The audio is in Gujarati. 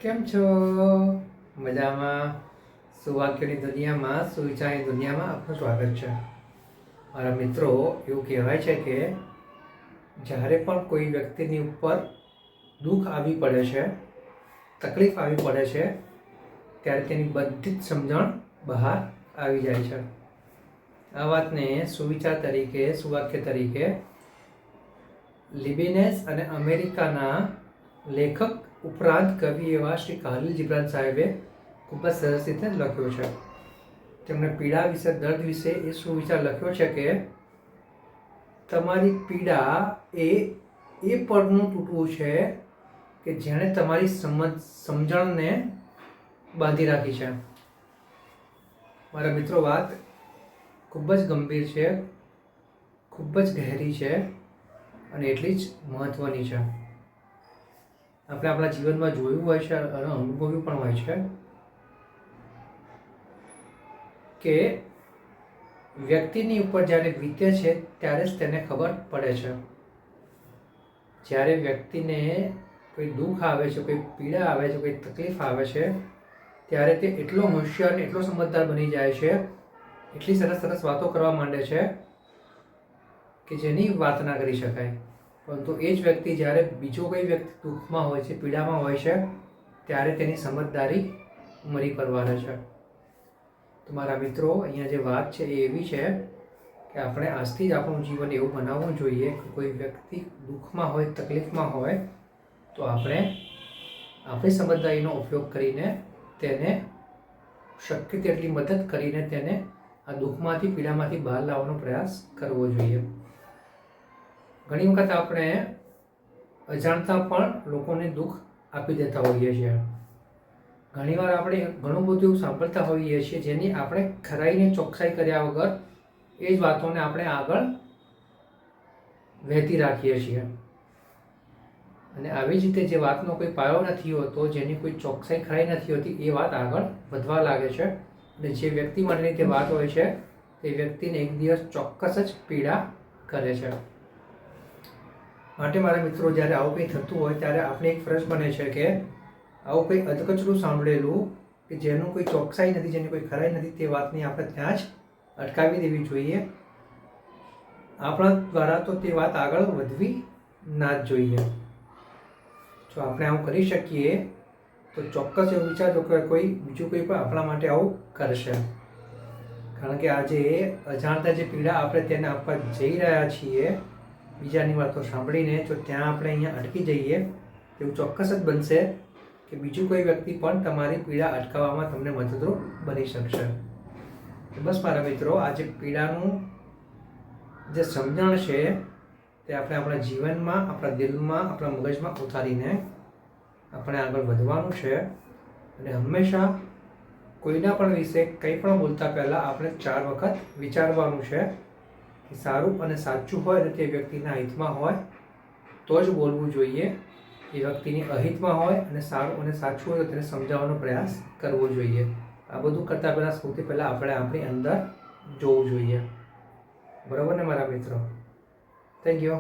કેમ છો? મજામાં? સુવાક્યોની દુનિયામાં, સુવિચારની દુનિયામાં આપનું સ્વાગત છે. મારા મિત્રો, એવું કહેવાય છે કે જ્યારે પણ કોઈ વ્યક્તિની ઉપર દુઃખ આવી પડે છે, તકલીફ આવી પડે છે, ત્યારે તેની બધી જ સમજણ બહાર આવી જાય છે. આ વાતને સુવિચાર તરીકે, સુવાક્ય તરીકે લિબિનેસ અને અમેરિકાના લેખક ઉપરાંત કવિ એવા શ્રી કાલિલ જીબ્રાન સાહેબે ખૂબ જ સરસ રીતે લખ્યો છે. તેમણે પીડા વિશે, દર્દ વિશે એ સુવિચાર લખ્યો છે કે તમારી પીડા એ પડનું તૂટવું છે કે જેણે તમારી સમજણને બાંધી રાખી છે. મારા મિત્રો, વાત ખૂબ જ ગંભીર છે, ખૂબ જ ગહેરી છે અને એટલી જ મહત્ત્વની છે. આપણે આપણા જીવનમાં જોયું હોય છે અને અનુભવ્યું પણ હોય છે કે વ્યક્તિની ઉપર જ્યારે વીતે છે ત્યારે જ તેને ખબર પડે છે. જ્યારે વ્યક્તિને કોઈ દુઃખ આવે છે, કોઈ પીડા આવે છે, કોઈ તકલીફ આવે છે, ત્યારે તે એટલો હોશિયાર અને એટલો સમજદાર બની જાય છે, એટલી સરસ સરસ વાતો કરવા માંડે છે કે જેની વાત ના કરી શકાય. પરંતુ એ જ વ્યક્તિ જ્યારે બીજો કોઈ વ્યક્તિ દુઃખમાં હોય છે, પીડામાં હોય છે, ત્યારે તેની સમજદારી મરી પરવારે છે. તો મારા મિત્રો, અહીંયા જે વાત છે એ એવી છે કે આપણે આજથી જ આપણું જીવન એવું બનાવવું જોઈએ કે કોઈ વ્યક્તિ દુઃખમાં હોય, તકલીફમાં હોય, તો આપણે આપણી સમજદારીનો ઉપયોગ કરીને તેને શક્ય તેટલી મદદ કરીને તેને આ દુઃખમાંથી, પીડામાંથી બહાર લાવવાનો પ્રયાસ કરવો જોઈએ. ઘણી વખત આપણે અજાણતા પણ લોકોને દુઃખ આપી દેતા હોઈએ છીએ. ઘણીવાર આપણે ઘણું બધું એવું સાંભળતા હોઈએ છીએ જેની આપણે ખરાઈને ચોકસાઈ કર્યા વગર એ જ વાતોને આપણે આગળ વહેતી રાખીએ છીએ. અને આવી જ રીતે જે વાતનો કોઈ પાયો નથી હોતો, જેની કોઈ ચોકસાઈ ખરાઈ નથી હોતી, એ વાત આગળ વધવા લાગે છે. અને જે વ્યક્તિ માટેની તે વાત હોય છે તે વ્યક્તિને એક દિવસ ચોક્કસ જ પીડા કરે છે. માટે મારા મિત્રો, જ્યારે આવું કંઈ થતું હોય ત્યારે આપણે એક ફરજ બને છે કે આવું કંઈ અધકચરું સાંભળેલું કે જેનું કોઈ ચોકસાઈ નથી, જેની કોઈ ખરાઈ નથી, તે વાતની આપણે ત્યાં જ અટકાવી દેવી જોઈએ. આપણા દ્વારા તો તે વાત આગળ વધવી ના જ જોઈએ. જો આપણે આવું કરી શકીએ તો ચોક્કસ એવું વિચારજો કે કોઈ બીજું કોઈ પણ આપણા માટે આવું કરશે. કારણ કે આજે અજાણતા જે પીડા આપણે તેને આપવા જઈ રહ્યા છીએ, બીજાની વાતો સાંભળીને, જો ત્યાં આપણે અહીંયા અટકી જઈએ, એવું ચોક્કસ જ બનશે કે બીજું કોઈ વ્યક્તિ પણ તમારી પીડા અટકાવવામાં તમને મદદરૂપ બની શકશે. બસ મારા મિત્રો, આ જે પીડાનું જે સમજણ છે તે આપણે આપણા જીવનમાં, આપણા દિલમાં, આપણા મગજમાં ઉતારીને આપણે આગળ વધવાનું છે. અને હંમેશા કોઈના પણ વિશે કંઈ પણ બોલતા પહેલાં આપણે 4 વખત વિચારવાનું છે કે સારું અને સાચું હોય અને તે વ્યક્તિના હિતમાં હોય તો જ બોલવું જોઈએ. એ વ્યક્તિની અહિતમાં હોય અને સારું અને સાચું હોય તો તેને સમજાવવાનો પ્રયાસ કરવો જોઈએ. આ બધું કરતાં પહેલાં સૌથી પહેલાં આપણે આપણી અંદર જોવું જોઈએ. બરાબર ને મારા મિત્રો? Thank you.